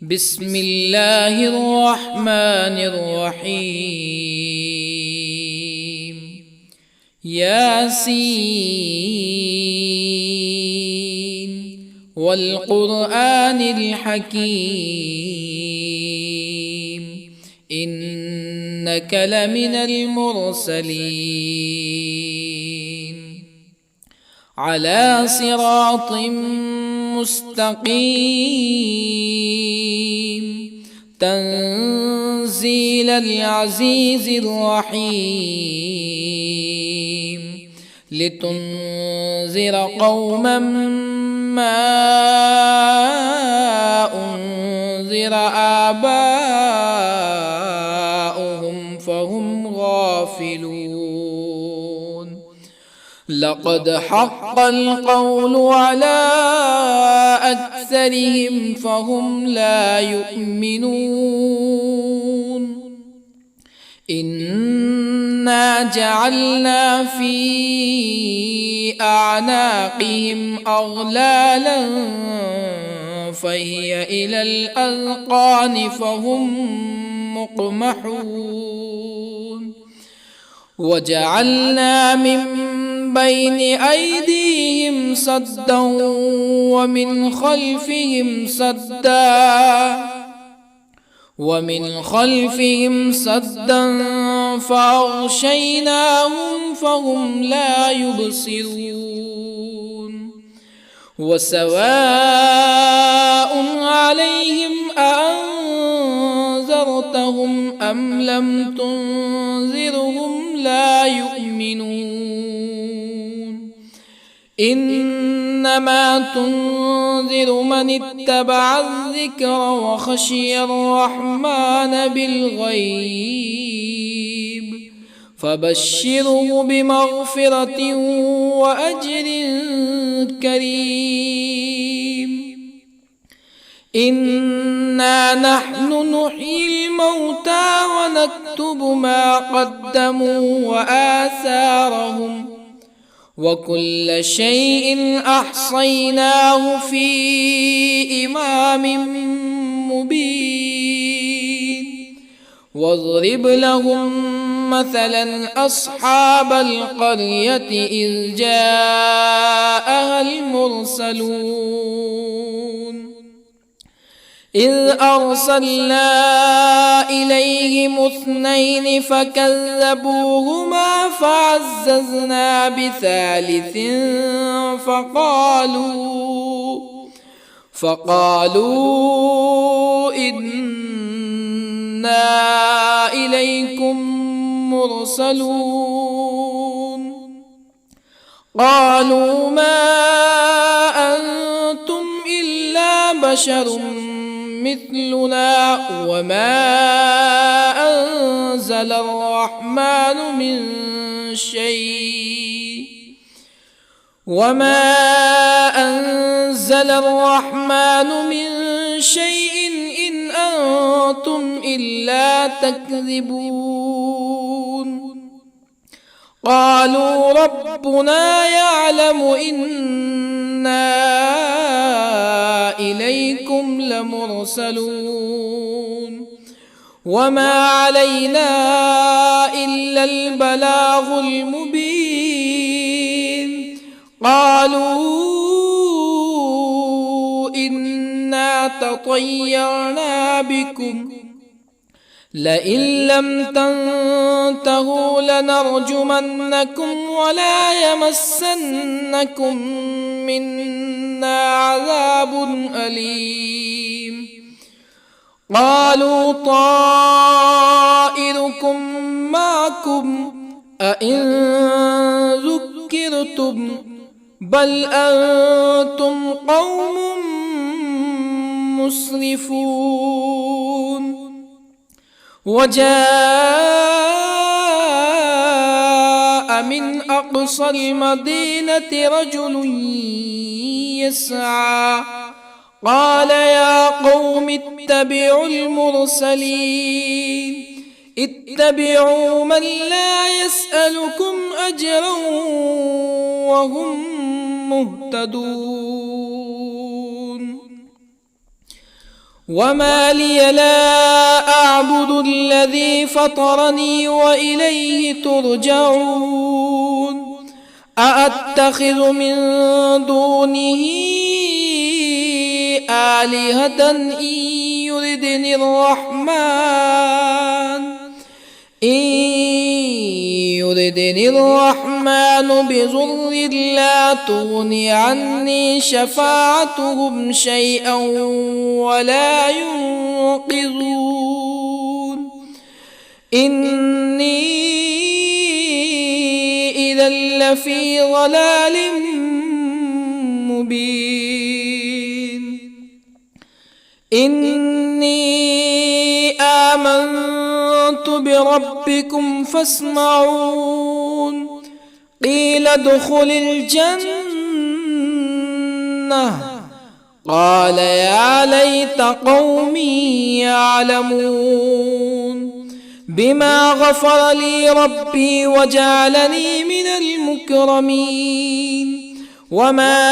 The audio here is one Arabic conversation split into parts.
بسم الله الرحمن الرحيم. ياسين والقرآن الحكيم إنك لمن المرسلين على صراط مستقيم تنزيل العزيز الرحيم لتنذر قوما ما أنذر آباؤهم فهم غافلون. لقد حق القول على أكثرهم فهم لا يؤمنون. إنا جعلنا في أعناقهم أغلالا فهي إلى الأذقان فهم مقمحون. وجعلنا من بين أيديهم سدا ومن خلفهم سدا فأغشيناهم فهم لا يبصرون. وسواء عليهم أأنذرتهم أم لم تنذرهم لا يؤمنون. إنما تنذر من اتبع الذكر وخشي الرحمن بالغيب فبشره بمغفرة وأجر كريم. إنا نحن نحيي الموتى ونكتب ما قدموا وآثارهم وكل شيء أحصيناه في إمام مبين. واضرب لهم مثلا أصحاب القرية إذ جاءها المرسلون إذ أرسلنا إليهم اثنين فكذبوهما فعززنا بثالث فقالوا إنا إليكم مرسلون. قالوا ما أنتم إلا بشر مثلنا وما أنزل الرحمن من شيء إن أنتم إلا تكذبون. قالوا ربنا يعلم إنا إليكم لمرسلون وما علينا إلا البلاغ المبين. قالوا إنا تطيرنا بكم لئن لم تنتهوا لنرجمنكم ولا يمسنكم منا عذاب أليم. قالوا طائركم معكم أئن ذكرتم بل أنتم قوم مسرفون. وجاء من أقصى المدينة رجل يسعى قال يا قوم اتبعوا المرسلين اتبعوا من لا يسألكم أجرا وهم مهتدون. وما لي لا أعبد الذي فطرني وإليه ترجعون أأتخذ من دونه آلهة يردني الرحمن بضر لا تغن عني شفاعتهم شيئا ولا ينقذون إني إذا لفي ضلال مبين إني آمنت بربكم فاسمعون قيل ادخل الجنة قال يا ليت قومي يعلمون بما غفر لي ربي وجعلني من المكرمين وما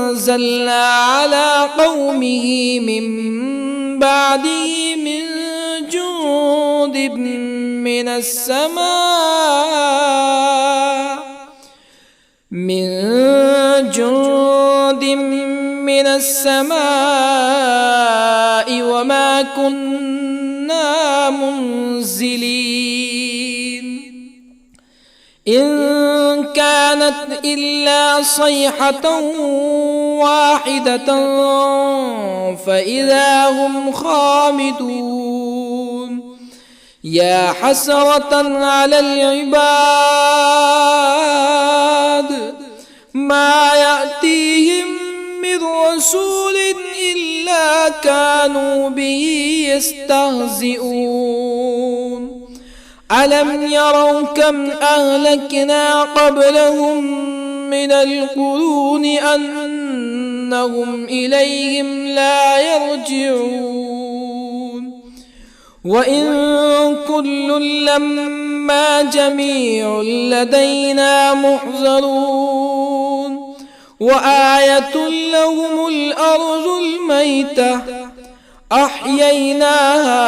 أنزلنا على قومه من بعده من جند من السماء وما كنا منزلين إن كانت إلا صيحة واحدة فإذا هم خامدون يا حسرة على العباد ما يأتيهم من رسول إلا كانوا به يستهزئون ألم يروا كم أهلكنا قبلهم من القرون أنهم إليهم لا يرجعون وإن كل لما جميع لدينا محضرون وآية لهم الأرض الميتة أحييناها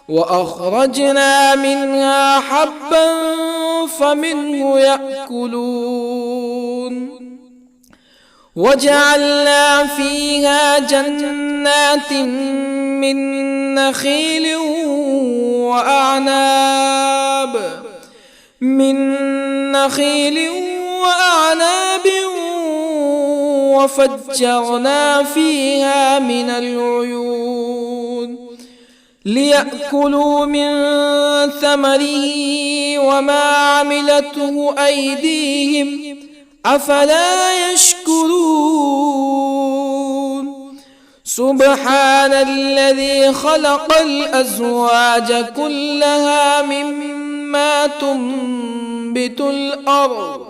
وأخرجنا منها حبا فمنه يأكلون وجعلنا فيها جنات من نخيل وأعناب وفجرنا فيها من العيون ليأكلوا من ثمره وما عملته أيديهم أفلا يشكرون سبحان الذي خلق الأزواج كلها مما تنبت الأرض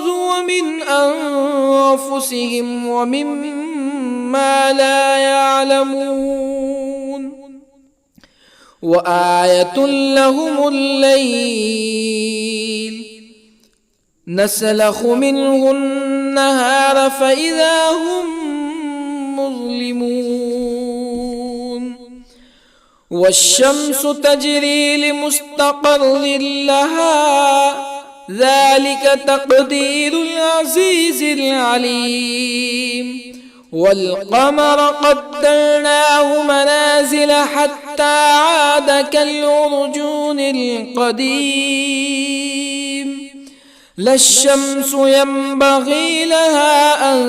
ومن أنفسهم ومما لا يعلمون وآية لهم الليل نسلخ منه النهار فإذا هم مظلمون والشمس تجري لمستقر لها ذلك تقدير العزيز العليم والقمر قدرناه منازل حتى عاد كالعرجون القديم لا الشمس ينبغي لها أن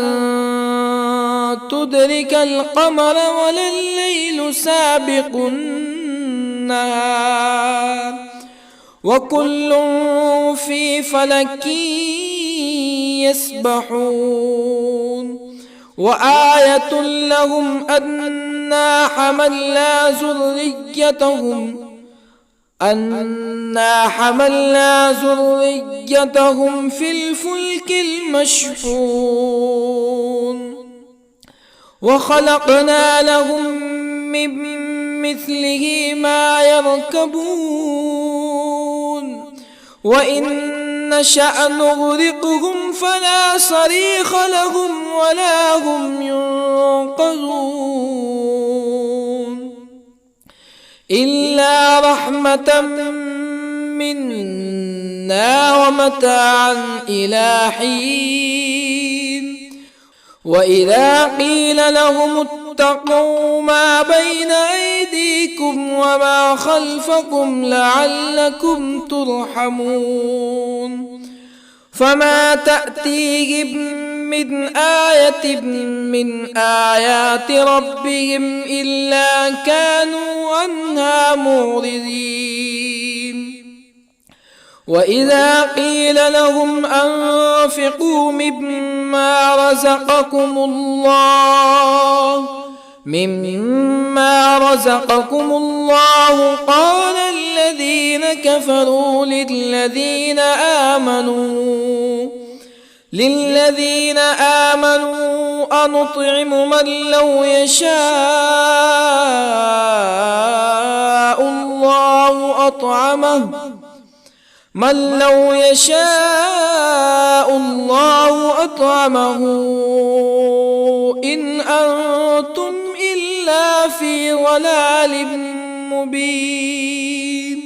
تدرك القمر ولا الليل سابق النهار وكل في فلك يسبحون وآية لهم أنا حملنا ذريتهم في الفلك المشحون وخلقنا لهم من مثله ما يركبون وإن نشأ نغرقهم فلا صريخ لهم ولا هم ينقذون إلا رحمة منا ومتاعا إلى حين وإذا قيل لهم اتقوا ما بين أيديكم وما خلفكم لعلكم ترحمون فما تأتيهم من آية من آيات ربهم إلا كانوا عنها معرضين وإذا قيل لهم أنفقوا مما رزقكم الله قال الذين كفروا للذين آمنوا أنطعم من لو يشاء الله أطعمه إن أنتم إلا في ضلال مبين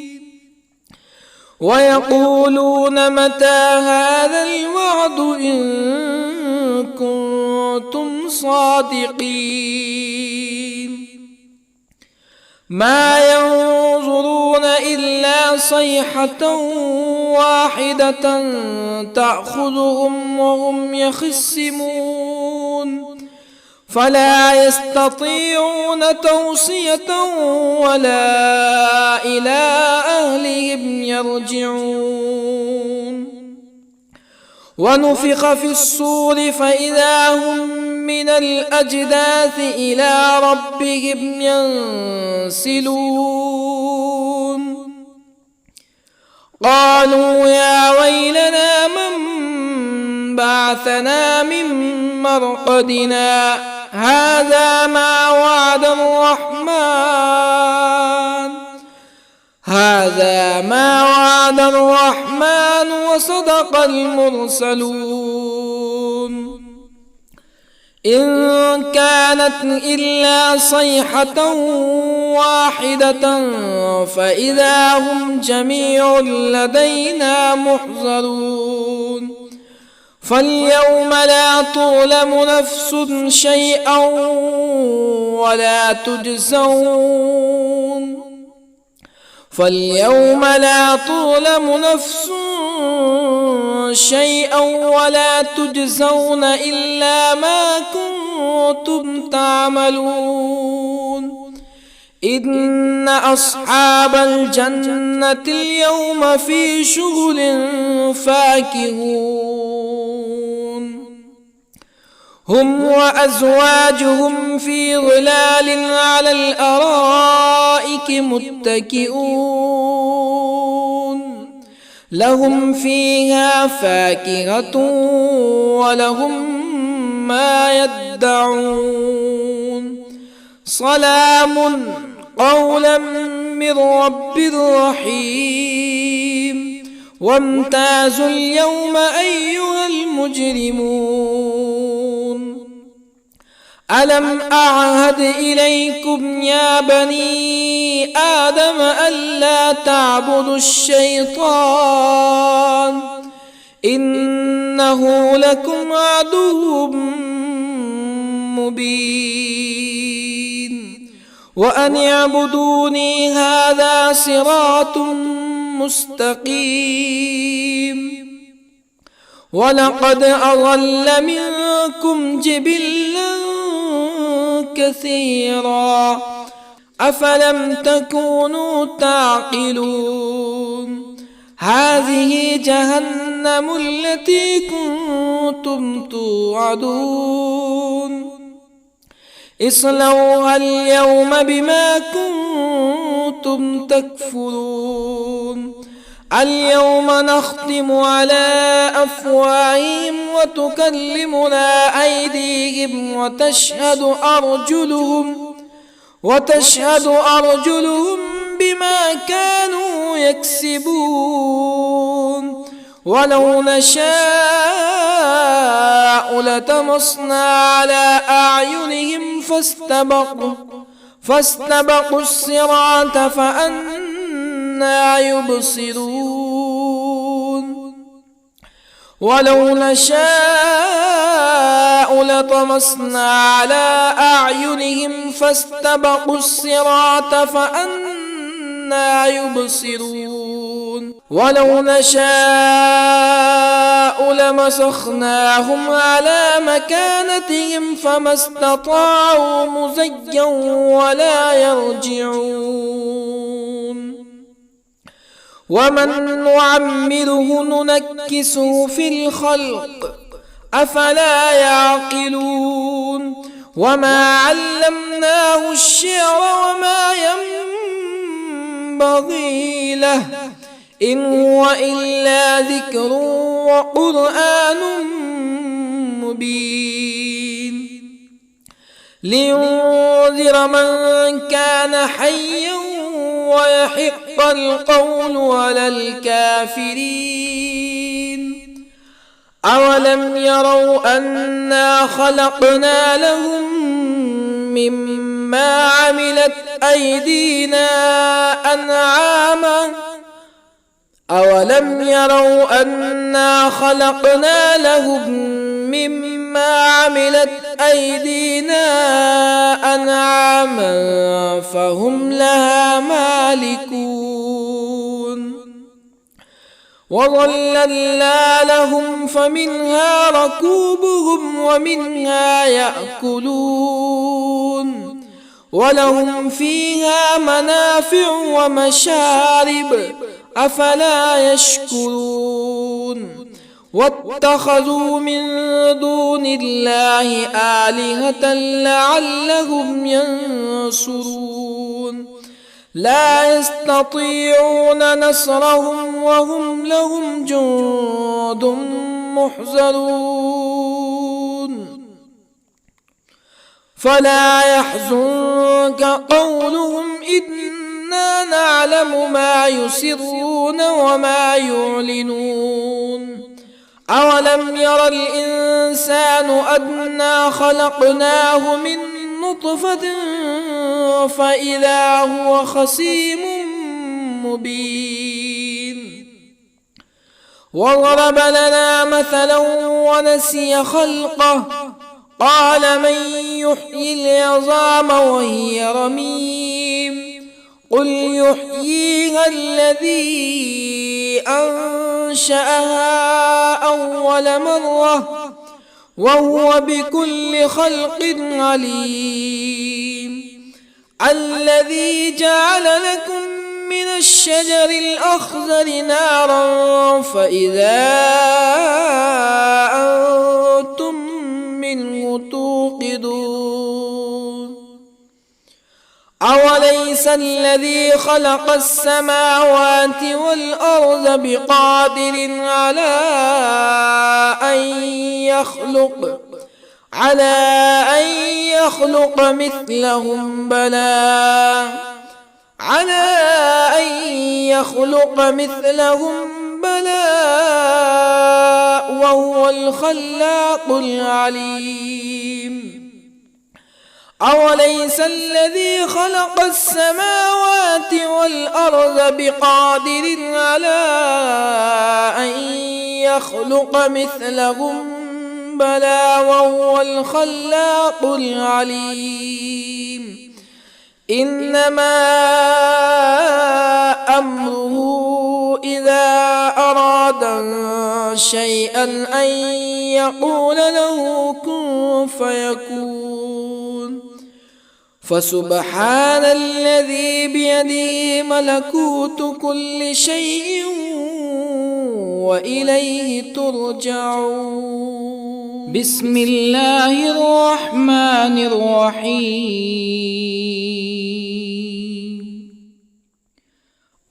ويقولون متى هذا الوعد إن كنتم صادقين ما ينظرون إلا صيحة واحدة تأخذهم وهم يخصمون فلا يستطيعون توصية ولا إلى أهلهم يرجعون ونفخ في الصور فإذا هم من الأجداث إلى ربهم ينسلون قالوا يا ويلنا من بعثنا من مرقدنا هذا ما وعد الرحمن وصدق المرسلون إن كانت إلا صيحة واحدة فإذا هم جميع لدينا محضرون فاليوم لا تظلم نفس شيئا ولا تجزون إلا ما كنتم تعملون إن أصحاب الجنة اليوم في شغل فاكهون هم وأزواجهم في ظلال على الأرائك متكئون لهم فيها فاكهة ولهم ما يدعون سلام قولا من رب رحيم وامتازوا اليوم أيها المجرمون ألم أعهد إليكم يا بني آدم ألا تعبدوا الشيطان إنه لكم عدو مبين وأن اعبدوني هذا صراط مستقيم ولقد أضل منكم جبلا كثيرا أفلم تكونوا تعقلون هذه جهنم التي كنتم توعدون اصلوها اليوم بما كنتم تكفرون اليوم نختم على أفواههم وتكلمنا أيديهم وتشهد أرجلهم بما كانوا يكسبون ولو نشاء لطمسنا على أعينهم فاستبقوا الصراط فأنى يبصرون ولو نشاء لطمسنا على أعينهم فاستبقوا الصراط فأنى يبصرون ولو نشاء لمسخناهم على مكانتهم فما استطاعوا مزيا ولا يرجعون ومن نعمره ننكسه في الخلق أفلا يعقلون وما علمناه الشعر وما ينبغي له إن هو إلا ذكر وقرآن مبين لينذر من كان حيا ويحق القول على الكافرين أولم يروا أنا خلقنا لهم مما عملت أيدينا أنعاما أولم يروا أنا خلقنا لهم مما عملت أيدينا أنعاما فهم لها مالكون وظللنا لهم فمنها ركوبهم ومنها يأكلون ولهم فيها منافع ومشارب أفلا يشكرون واتخذوا من دون الله آلهة لعلهم ينصرون لا يستطيعون نصرهم وهم لهم جند محضرون فلا يحزنك قولهم إنا نعلم ما يسرون وما يعلنون أولم ير الإنسان أنا خلقناه من نطفة فإذا هو خصيم مبين وضرب لنا مثلا ونسي خلقه قال من يحيي العظام وهي رميم قل يحييها الذي أنشأها أول مرة وهو بكل خلق عليم الذي جعل لكم من الشجر الأخضر نارا فإذا أنتم منه توقدون أوليس الذي خلق السماوات والأرض بقادر على أن يخلق مثلهم بلى وهو الخلاق العليم أوليس الذي خلق السماوات والأرض بقادر على أن يخلق مثلهم بلى وهو الخلاق العليم إنما أمره إذا أراد شيئا أن يقول له كن فيكون فسبحان الذي بيده ملكوت كل شيء وإليه ترجعون بسم الله الرحمن الرحيم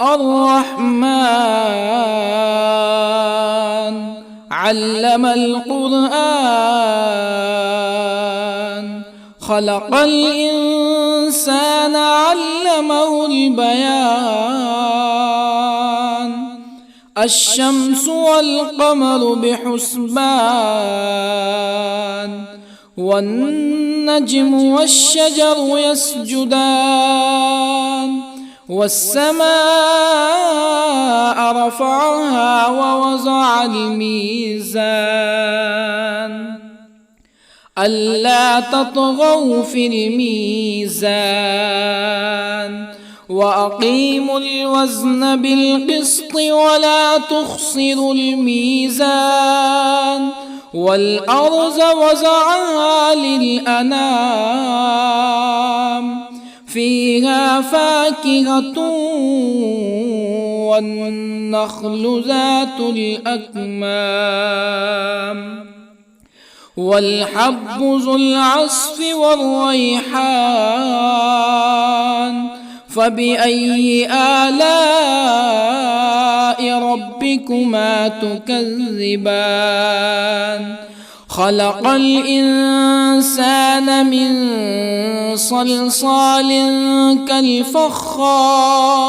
الرحمن علم القرآن خلق الإنسان علمه البيان الشمس والقمر بحسبان والنجم والشجر يسجدان والسماء رفعها ووضع الميزان ألا تطغوا في الميزان وأقيموا الوزن بالقسط ولا تخسروا الميزان والأرض وضعها للأنام فيها فاكهة والنخل ذات الأكمام والحب ذو العصف والريحان فبأي آلاء ربكما تكذبان خلق الإنسان من صلصال كالفخار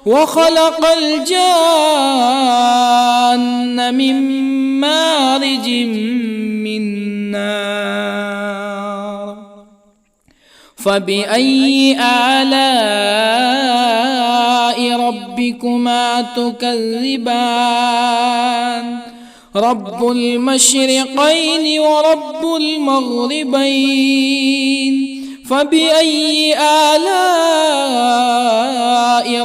وخلق الجان من مارج من نار فبأي آلاء ربكما تكذبان رب المشرقين ورب المغربين فبأي آلاء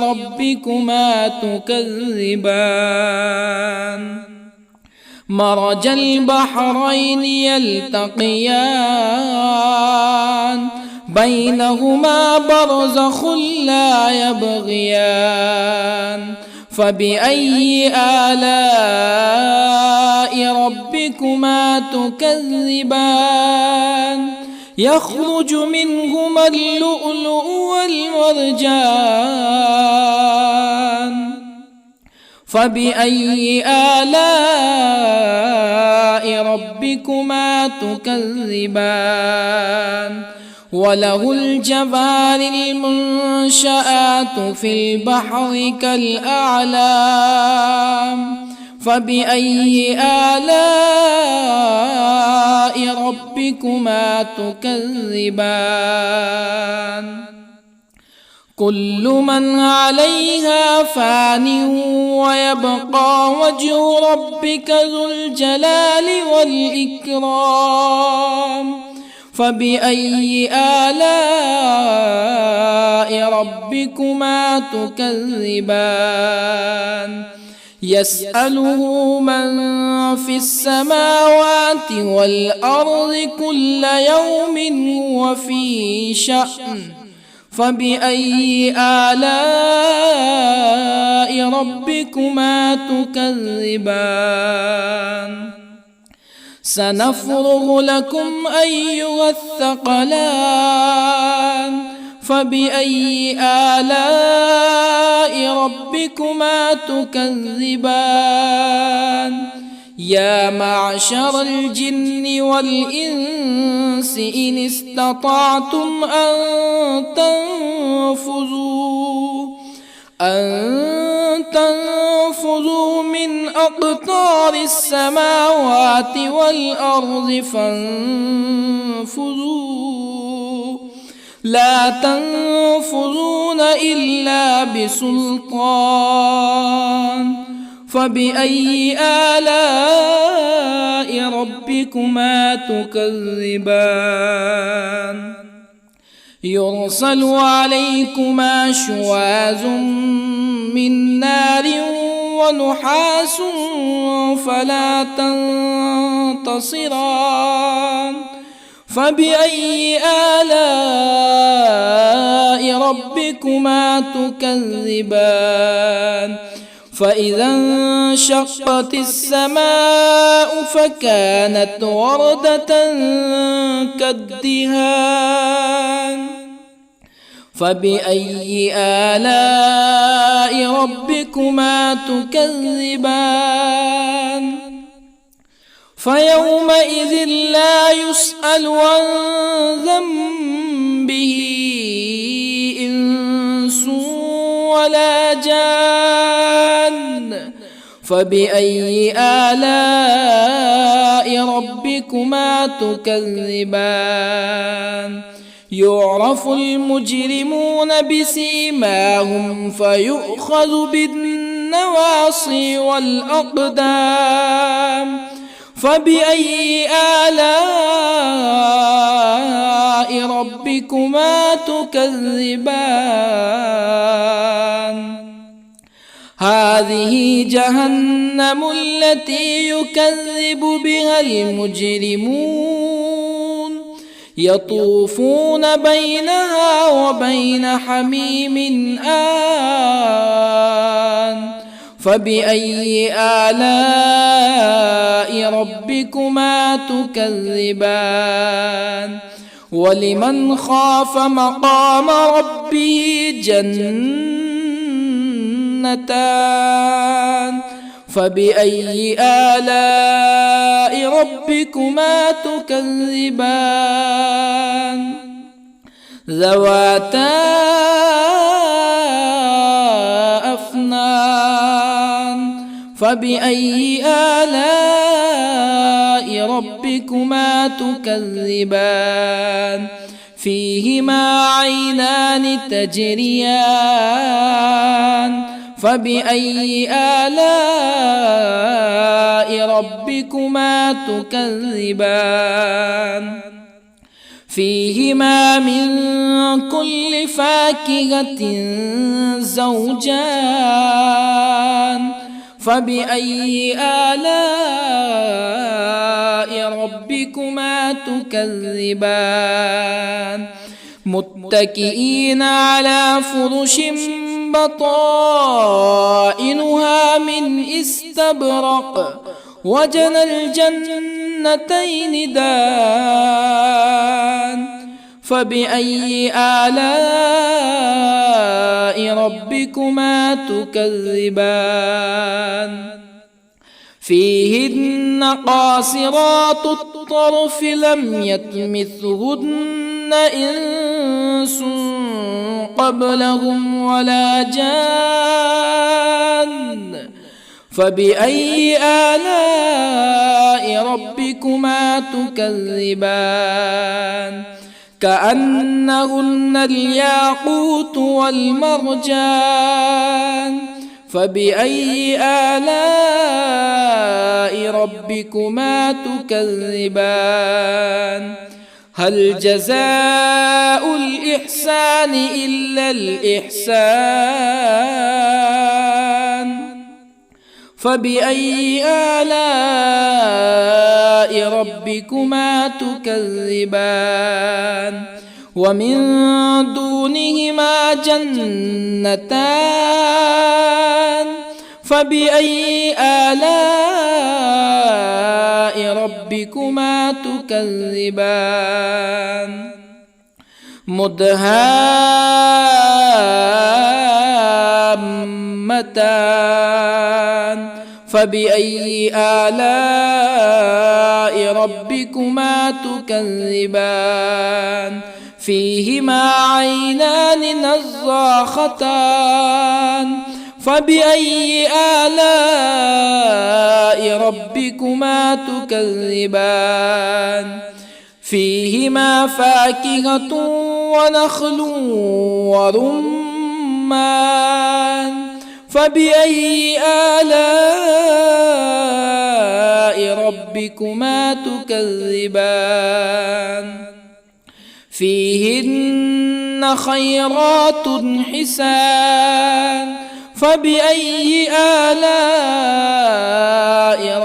ربكما تكذبان مرج البحرين يلتقيان بينهما برزخ لا يبغيان فبأي آلاء ربكما تكذبان يخرج منهما اللؤلؤ والمرجان فبأي آلاء ربكما تكذبان وله الجوار المنشآت في البحر كالأعلام فبأي آلاء ربكما تكذبان كل من عليها فان ويبقى وجه ربك ذو الجلال والإكرام فبأي آلاء ربكما تكذبان يسأله من في السماوات والأرض كل يوم هو في شأن فبأي آلاء ربكما تكذبان سنفرغ لكم أيها الثقلان فبأي آلاء ربكما تكذبان يا معشر الجن والإنس إن استطعتم أن تنفذوا من أقطار السماوات والأرض فانفذوا لا تنفذون إلا بسلطان فبأي آلاء ربكما تكذبان يرسل عليكما شواظ من نار ونحاس فلا تنتصران فبأي آلاء ربكما تكذبان فإذا انشقت السماء فكانت وردة كالدهان فبأي آلاء ربكما تكذبان فيومئذ لا يسأل عن ذنبه إنس ولا جان. فبأي آلاء ربكما تكذبان؟ يعرف المجرمون بسيماهم فيؤخذ بالنواصي والأقدام. فبأي آلاء ربكما تكذبان؟ هذه جهنم التي يكذب بها المجرمون، يطوفون بينها وبين حميم آن. فبأي آلاء ربكما تكذبان؟ ولمن خاف مقام ربه جنتان. فبأي آلاء ربكما تكذبان؟ ذواتا أفنان. فبأي آلاء ربكما تكذبان؟ فيهما عينان تجريان. فبأي آلاء ربكما تكذبان؟ فيهما من كل فاكهة زوجان. فبأي آلاء ربكما تكذبان؟ متكئين على فرش بطائنها من استبرق وجنى الجنتين دان. فبأي آلاء ربكما تكذبان؟ فيهن قاصرات الطرف لم يطمثهن إنس قبلهم ولا جان. فبأي آلاء ربكما تكذبان؟ كأنهن الياقوت والمرجان. فبأي آلاء ربكما تكذبان؟ هل جزاء الإحسان إلا الإحسان؟ فبأي آلاء ربكما تكذبان؟ ومن دونهما جنتان. فبأي آلاء ربكما تكذبان؟ مدهامتان. فبأي آلاء ربكما تكذبان؟ فيهما عينان نضاختان. فبأي آلاء ربكما تكذبان؟ فيهما فاكهة ونخل ورمان. فبأي آلاء ربكما تكذبان؟ فيهن خيرات حسان. فبأي آلاء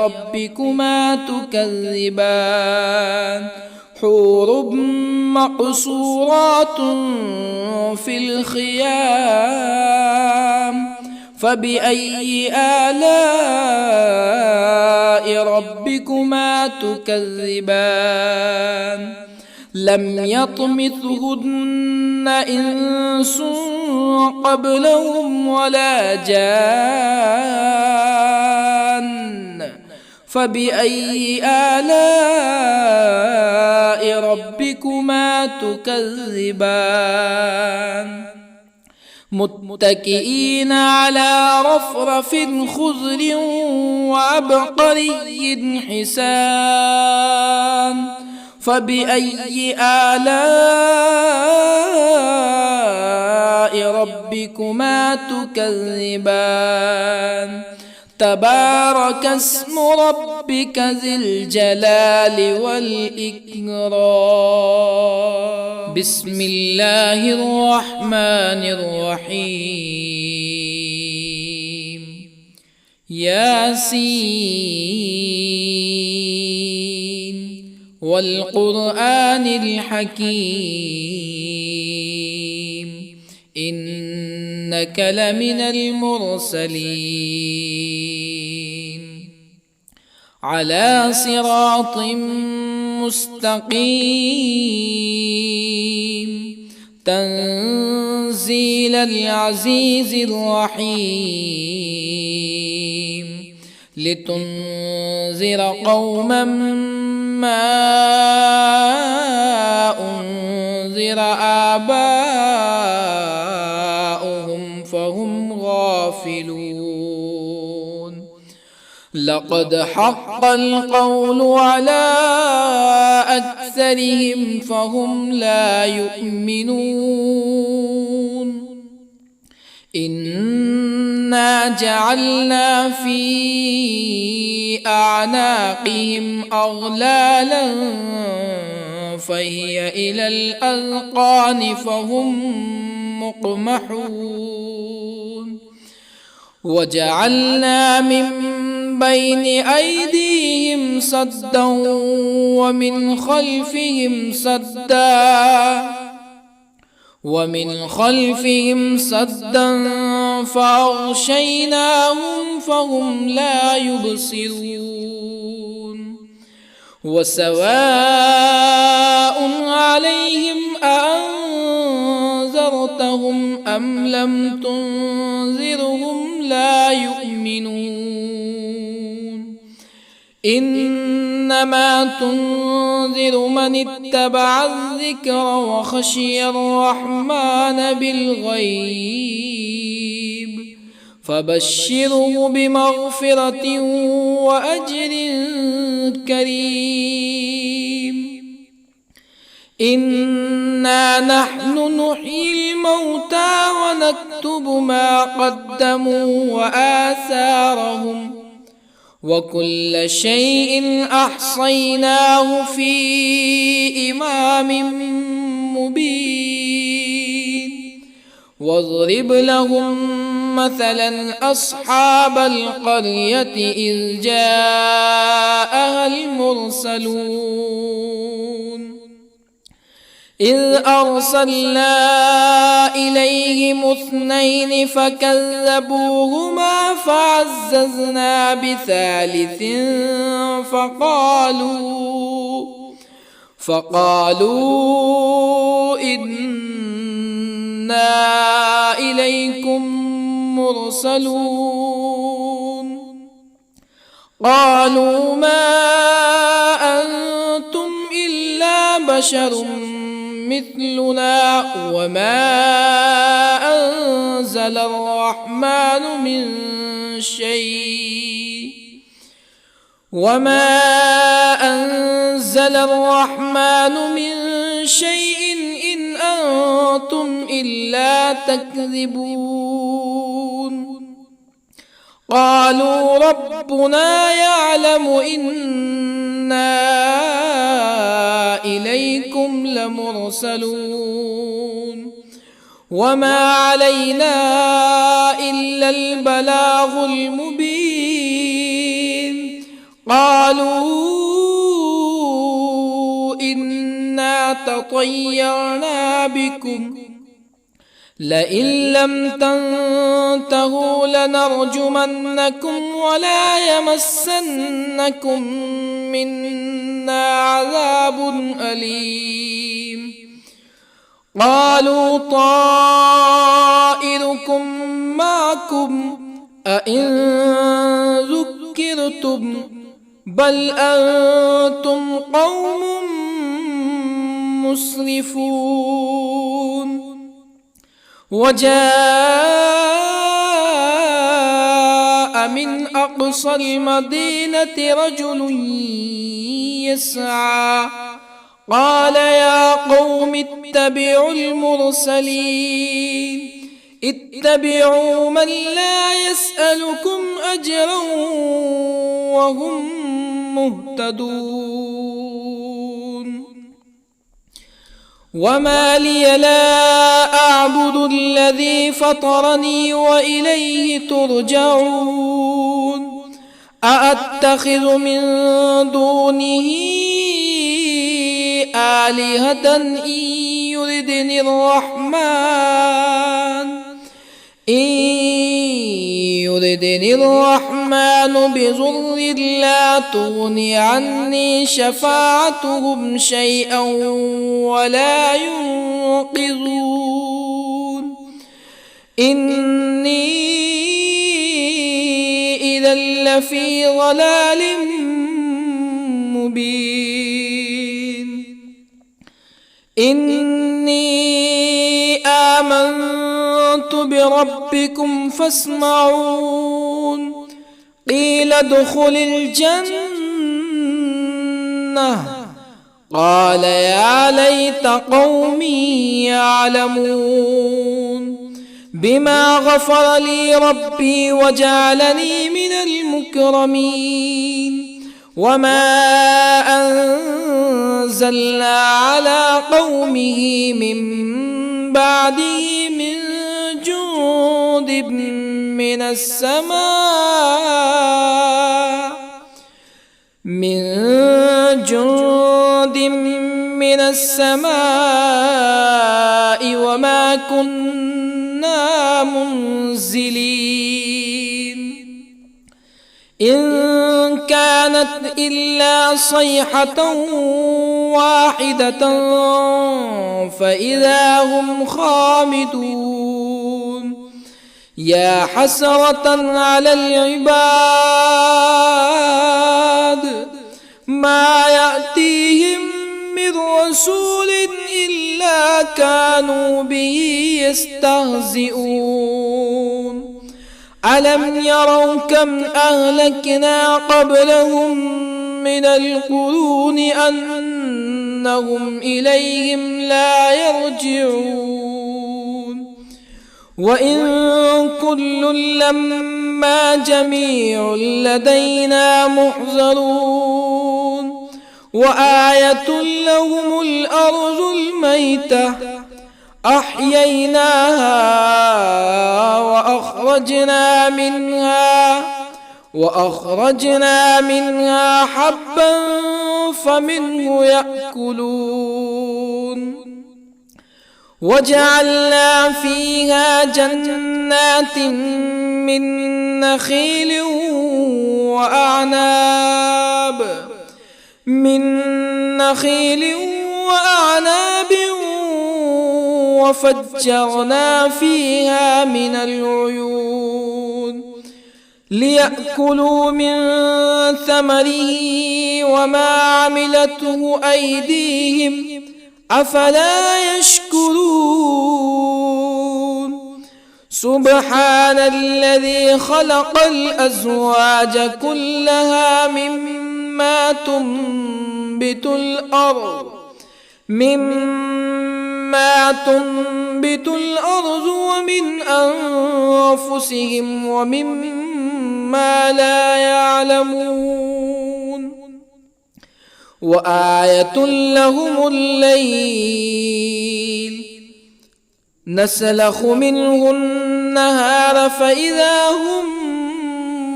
ربكما تكذبان؟ حور مقصورات في الخيام. فبأي آلاء ربكما تكذبان؟ لم يطمثهن إنس قبلهم ولا جان. فبأي آلاء ربكما تكذبان متكئين على رفرف خضر وعبقري حسان فبأي آلاء ربكما تكذبان تبارك اسم ربك ذي الجلال والإكرام بسم الله الرحمن الرحيم ياسين والقرآن الحكيم إنك لمن المرسلين على صراط مستقيم تنزيل العزيز الرحيم لتنذر قوما ما أنذر آباؤهم فهم غافلون لقد حق القول على أكثرهم فهم لا يؤمنون إنا جعلنا في أعناقهم أغلالا فهي إلى الأذقان فهم مقمحون وجعلنا من بين أيديهم سدا ومن خلفهم سدا فأغشيناهم فهم لا يبصرون وسواء عليهم أأنذرتهم أم لم تنذرهم لا يؤمنون إنما تنذر من اتبع الذكر وخشي الرحمن بالغيب فبشره بمغفرة وأجر كريم إنا نحن نحيي الموتى ونكتب ما قدموا وآثارهم وكل شيء أحصيناه في إمام مبين واضرب لهم مثلا أصحاب القرية إذ جاءها المرسلون إذ أرسلنا إليهم 2 فكذبوهما فعززنا بثالث فقالوا إنا إليكم مرسلون قالوا ما أنتم إلا بشر مثلنا وما أنزل الرحمن من شيء إن أنتم إلا تكذبون قالوا ربنا يعلم إنا إليكم لمرسلون وما علينا إلا البلاغ المبين قالوا إنا تطيرنا بكم لئن لم تنتهوا لنرجمنكم ولا يمسنكم منا عذاب أليم قالوا طائركم معكم أئن ذكرتم بل أنتم قوم مسرفون. وجاء من أقصى المدينة رجل يسعى قال يا قوم اتبعوا المرسلين اتبعوا من لا يسألكم أجرا وهم مهتدون. وما لي لا أعبد الذي فطرني وإليه ترجعون. أأتخذ من دونه آلهة إن يردني الرحمن بضر لا تغني عني شفاعتهم شيئا ولا ينقذون. إني إذا لفي ضلال مبين. إني آمنت بربكم فاسمعون. قيل ادخل الجنة قال يا ليت قومي يعلمون بما غفر لي ربي وجعلني من المكرمين. وما أنزلنا على قومه من بعده من جند من السماء وما كنا منزلين. إن كانت إلا صيحة واحدة فإذا هم خامدون. يا حسرة على العباد ما يأتيهم من رسول إلا كانوا به يستهزئون. ألم يروا كم أهلكنا قبلهم من القرون أنهم إليهم لا يرجعون. وإن كل لما جميع لدينا محضرون. وآية لهم الأرض الميتة أحييناها وأخرجنا منها حبا فمنه يأكلون. وجعلنا فيها جنات من نخيل وأعناب وفجرنا فيها من العيون ليأكلوا من ثمره وما عملته أيديهم أفلا يشكرون. سبحان الذي خلق الأزواج كلها مما تنبت الأرض ومن أنفسهم ومما لا يعلمون. وآية لهم الليل نسلخ منه النهار فإذا هم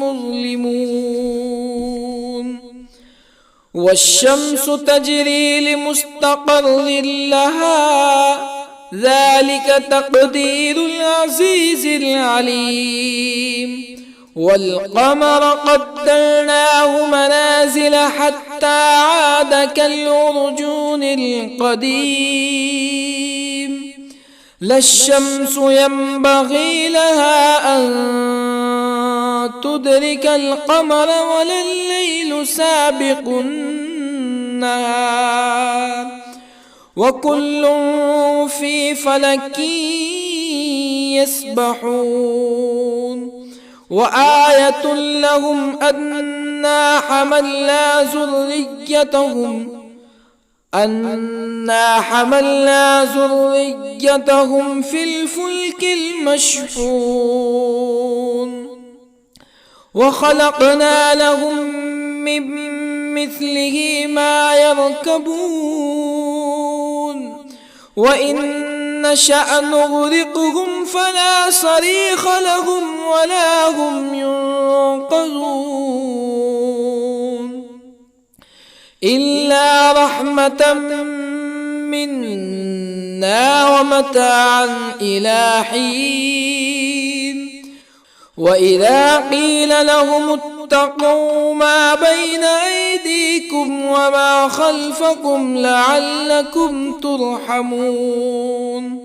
مظلمون. والشمس تجري لمستقر لها ذلك تقدير العزيز العليم. والقمر قدرناه منازل حتى عاد كالعرجون القديم. لا الشمس ينبغي لها أن تدرك القمر ولا الليل الليل سابق النهار وكل في فلك يسبحون وآية لهم أنا حملنا ذريتهم في الفلك المشحون وخلقنا لهم من مثله ما يركبون وإن نشأ نغرقهم فلا صريخ لهم ولا هم ينقذون إلا رحمة منا ومتاعا إلى حين وإذا قيل لهم اتقوا ما بين أيديكم وما خلفكم لعلكم ترحمون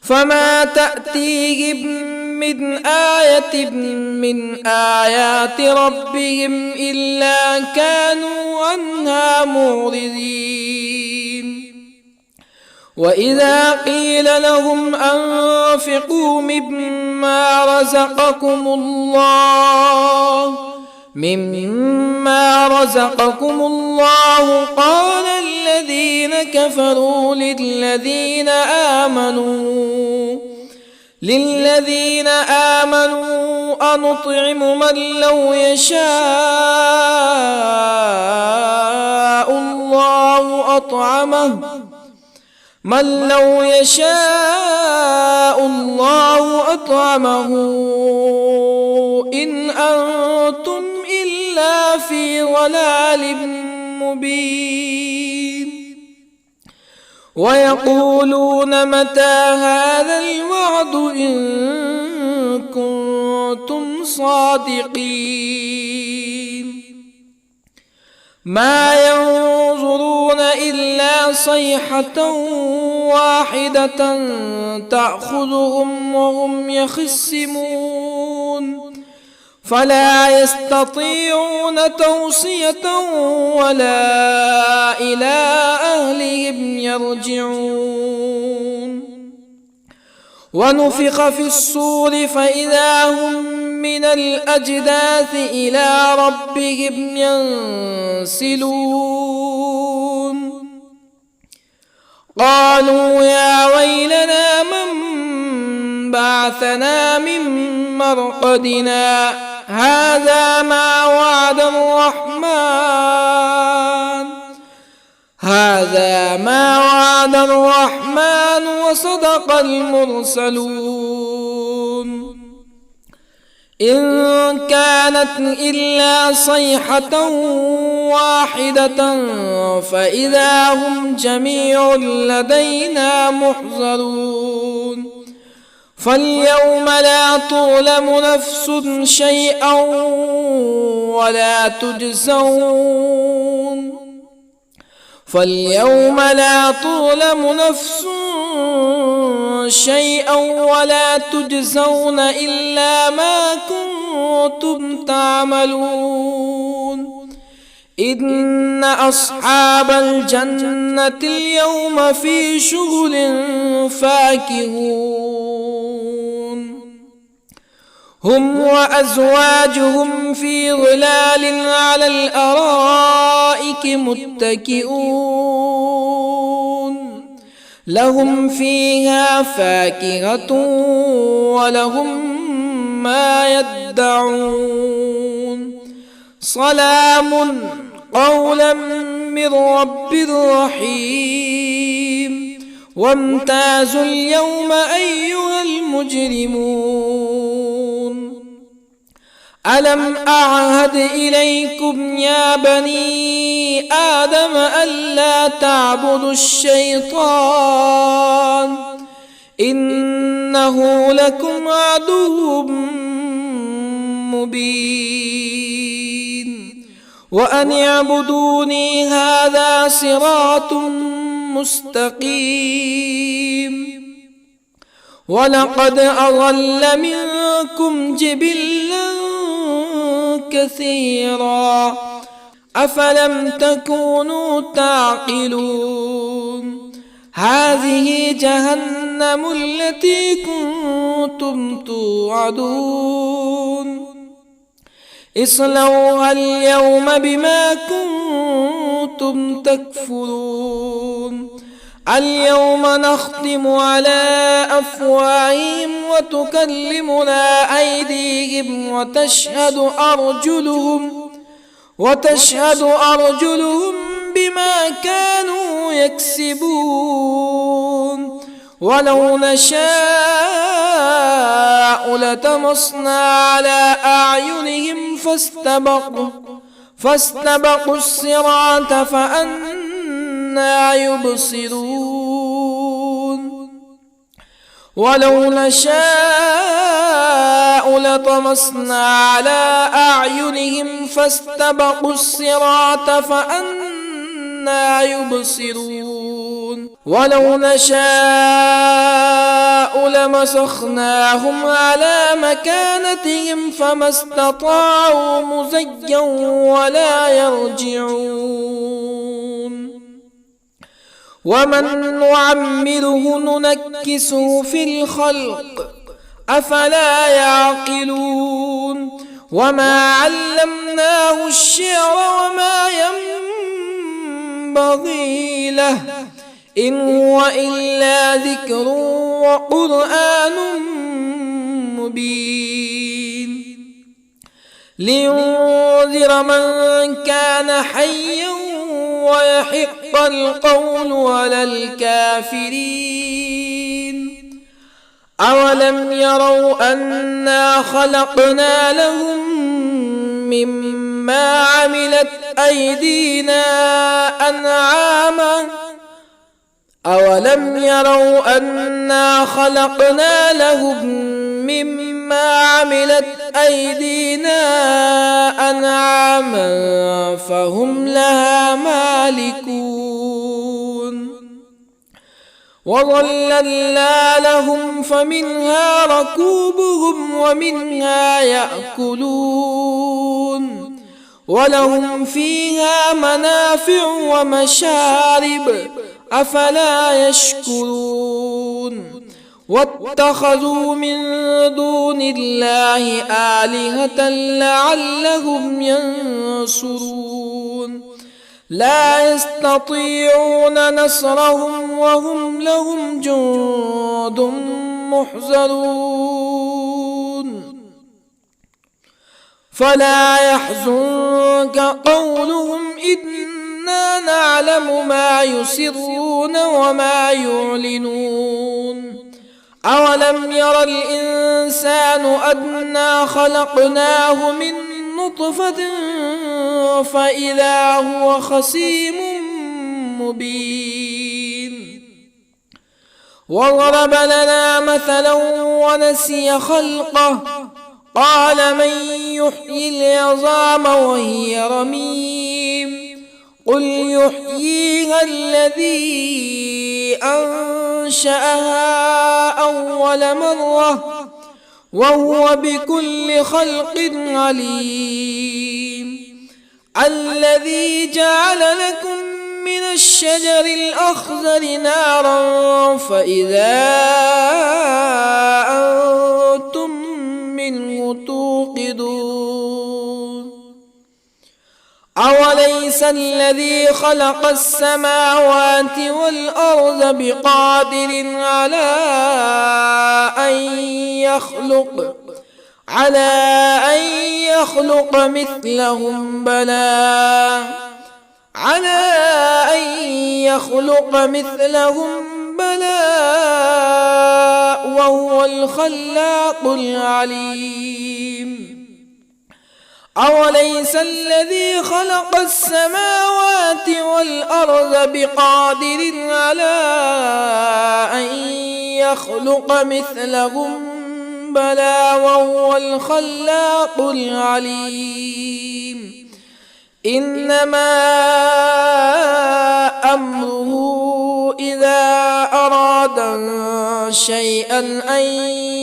فما تأتيهم من آية من آيات ربهم إلا كانوا عنها معرضين وإذا قيل لهم أنفقوا مما رزقكم الله قال الذين كفروا للذين آمنوا أنطعم من لو يشاء الله أطعمه إن أنتم إلا في ضلال مبين ويقولون متى هذا الوعد إن كنتم صادقين ما ينظرون إلا صيحة واحدة تأخذهم وهم يخصمون فلا يستطيعون توصية ولا إلى أهلهم يرجعون ونفخ في الصور فإذا هم من الأجداث إلى ربهم ينسلون قالوا يا ويلنا من بعثنا من مرقدنا هذا ما وعد الرحمن وصدق المرسلون إن كانت إلا صيحة واحدة فإذا هم جميع لدينا محضرون فاليوم لا تظلم نفس شيئا ولا تجزون إلا ما كنتم تعملون إن أصحاب الجنة اليوم في شغل فاكهون هم وأزواجهم في ظلال على الأرائك متكئون لهم فيها فاكهة ولهم ما يدعون سلام قولا من رب رحيم وامتازوا اليوم أيها المجرمون ألم أعهد إليكم يا بني آدم ألا تعبدوا الشيطان إنه لكم عدو مبين وأن اعبدوني هذا صراط مستقيم ولقد أضل منكم جبلا كثيرا أفلم تكونوا تعقلون هذه جهنم التي كنتم توعدون اصلوها اليوم بما كنتم تكفرون اليوم نختم على أفواههم وتكلمنا أيديهم وتشهد أرجلهم بما كانوا يكسبون ولو نشاء لطمسنا على أعينهم فاستبقوا الصراط فأنى يبصرون ولو نشاء لطمسنا على أعينهم فاستبقوا الصراط فأنى يبصرون ولو نشاء لمسخناهم على مكانتهم فما استطاعوا مزيا ولا يرجعون ومن نعمره ننكسه في الخلق أفلا يعقلون وما علمناه الشعر وما ينبغي له إن هو إلا ذكر وقرآن مبين لينذر من كان حيا ويحق القول على الكافرين أولم يروا أنا خلقنا لهم مما عملت أيدينا أنعاما أولم يروا أنا خلقنا لهم مما عملت أيدينا أنعاما فهم لها مالكون وظللنا لهم فمنها ركوبهم ومنها يأكلون ولهم فيها منافع ومشارب أفلا يشكرون واتخذوا من دون الله آلهة لعلهم ينصرون لا يستطيعون نصرهم وهم لهم جند محضرون فلا يحزنك قولهم إنا نعلم ما يسرون وما يعلنون أولم ير الإنسان أنا خلقناه من نطفة فإذا هو خصيم مبين وضرب لنا مثلا ونسي خلقه قال من يحيي العظام وهي رميم قل يحييها الذي أنشأها أول مرة وهو بكل خلق عليم الذي جعل لكم من الشجر الأخضر نارا فإذا أنتم منه توقدون أوليس الذي خلق السماوات والأرض بقادر على أن يخلق مثلهم بلى وهو الخلاق العليم أوليس الذي خلق السماوات والأرض بقادر على أن يخلق مثلهم بلى وهو الخلاق العليم إنما أمره إذا أراد شيئا أن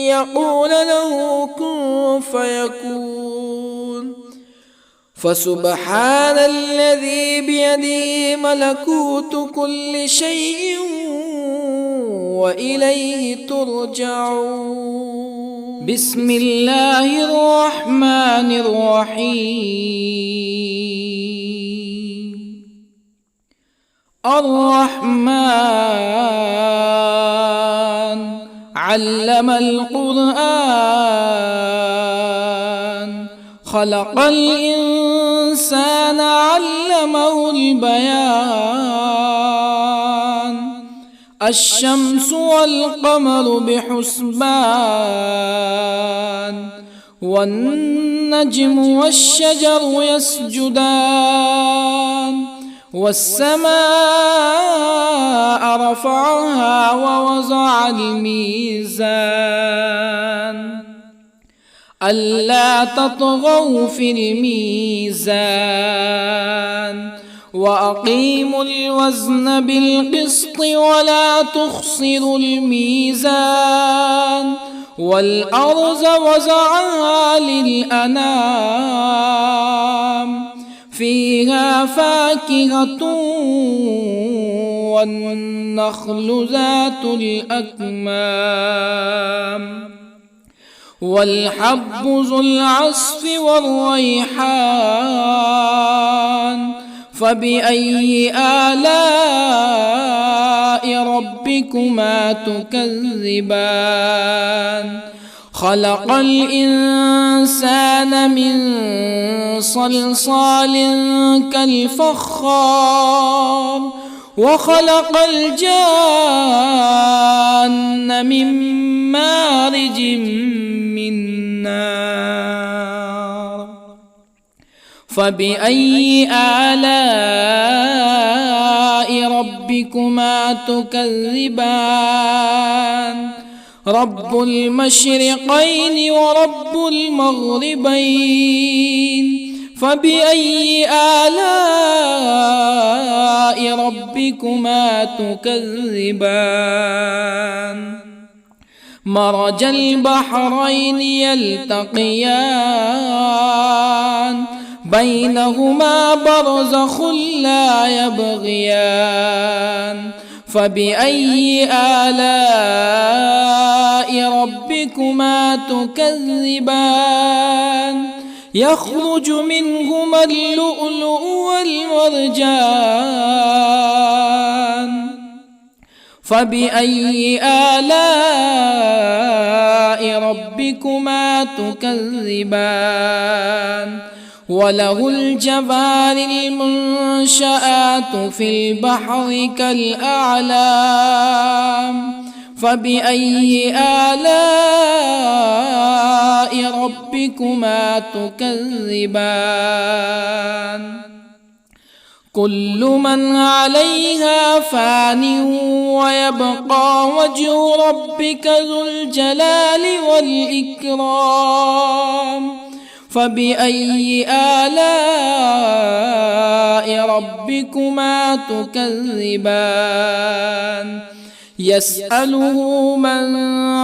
يقول له كن فيكون فسبحان الذي بيده ملكوت كل شيء وإليه ترجعون. بسم الله الرحمن الرحيم. الرحمن علم القرآن، خلق الإنسان علمه البيان. الشمس والقمر بحسبان، والنجم والشجر يسجدان. والسماء رفعها ووضع الميزان، ألا تطغوا في الميزان. وأقيموا الوزن بالقسط ولا تخسروا الميزان. والأرض وضعها للأنام، فيها فاكهة والنخل ذات الأكمام، والحب ذو العصف والريحان. فبأي آلاء ربكما تكذبان؟ خلق الإنسان من صلصال كالفخار، وخلق الجان من مارج من نار. فبأي آلاء ربكما تكذبان؟ رب المشرقين ورب المغربين. فبأي آلاء ربكما تكذبان؟ مرج البحرين يلتقيان، بينهما برزخ لا يبغيان. فبأي آلاء ربكما تكذبان؟ يخرج منهما اللؤلؤ والمرجان. فبأي آلاء ربكما تكذبان؟ وله الجوار المنشآت في البحر كالأعلام. فبأي آلاء ربكما تكذبان؟ كل من عليها فان ويبقى وجه ربك ذو الجلال والإكرام. فبأي آلاء ربكما تكذبان؟ يسأله من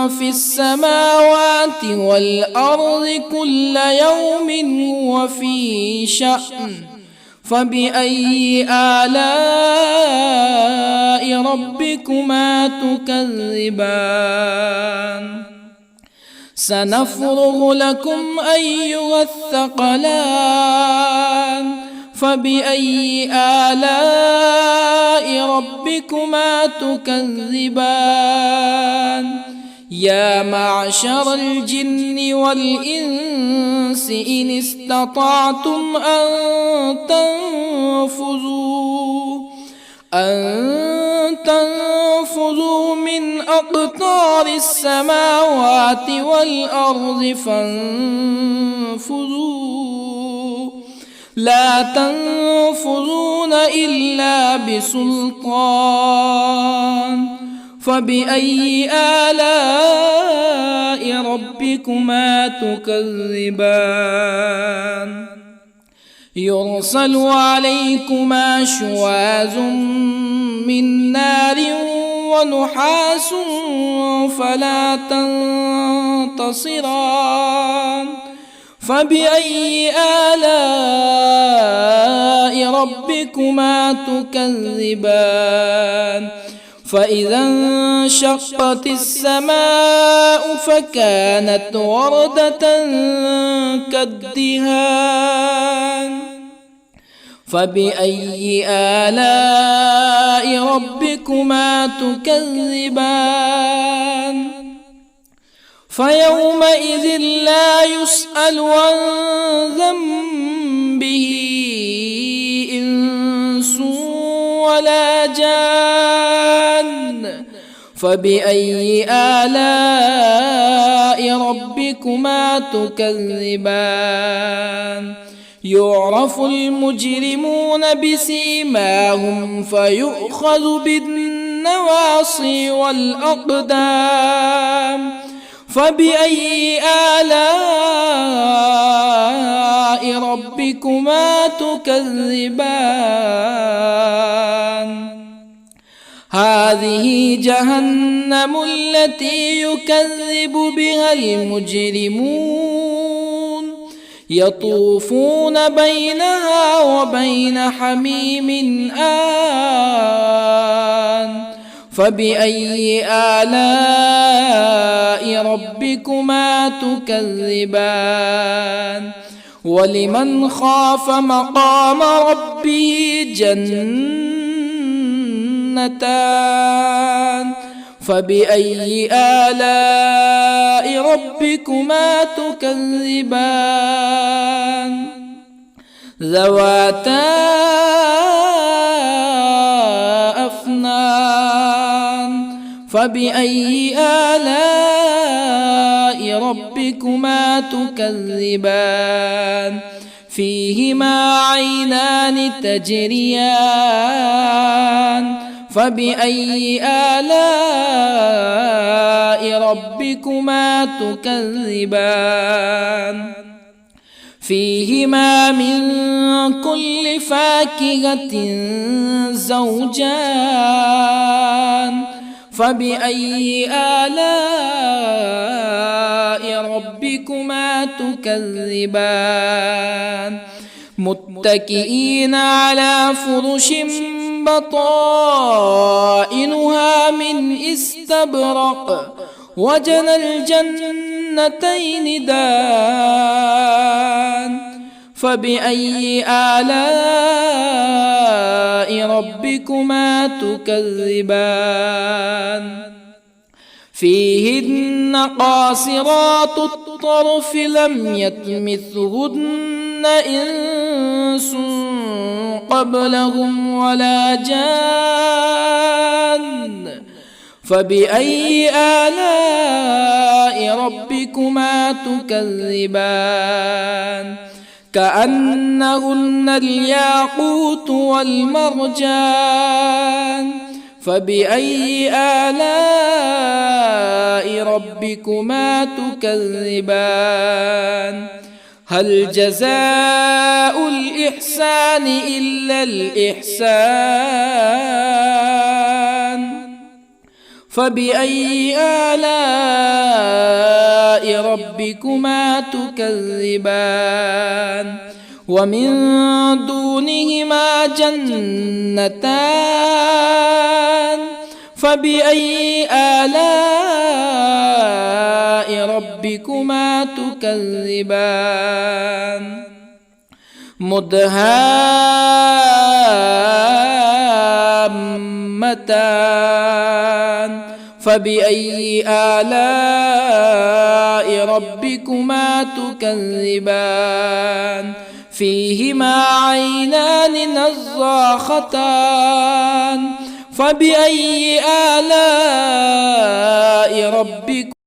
في السماوات والأرض كل يوم هو في شأن. فبأي آلاء ربكما تكذبان؟ سنفرغ لكم أيها الثقلان. فبأي آلاء ربكما تكذبان؟ يا معشر الجن والإنس إن استطعتم أن تنفذوا من أقطار السماوات والأرض فانفذوا، لا تنفذون إلا بسلطان. فبأي آلاء ربكما تكذبان؟ يرسل عليكما شواظ من نار ونحاس فلا تنتصران. فبأي آلاء ربكما تكذبان فإذا انشقت السماء فكانت وردة كالدهان فبأي آلاء ربكما تكذبان فيومئذ لا يسأل عن ذنبه إنس ولا جان فبأي آلاء ربكما تكذبان يعرف المجرمون بسيماهم فيؤخذ بالنواصي والأقدام فبأي آلاء ربكما تكذبان هذه جهنم التي يكذب بها المجرمون يطوفون بينها وبين حميم آن فبأي آلاء ربكما تكذبان ولمن خاف مقام ربه جنتان فبأي آلاء ربكما تكذبان ذواتا أفنان فبأي آلاء ربكما تكذبان فيهما عينان تجريان فبأي آلاء ربكما تكذبان فيهما من كل فاكهة زوجان فبأي آلاء ربكما تكذبان متكئين على فرش بطائنها من استبرق وجنى الجنتين دان فبأي آلاء ربكما تكذبان فيهن قاصرات الطرف لم يطمثهن إنس قبلهم ولا جان فبأي آلاء ربكما تكذبان كأنهن الياقوت والمرجان فبأي آلاء ربكما تكذبان هل جزاء الإحسان إلا الإحسان فبأي آلاء ربكما تكذبان ومن دونهما جنتان فبأي آلاء ربكما تكذبان مدهامتان فبأي آلاء ربكما تكذبان فيهما عينان نضاختان فبأي آلاء ربكما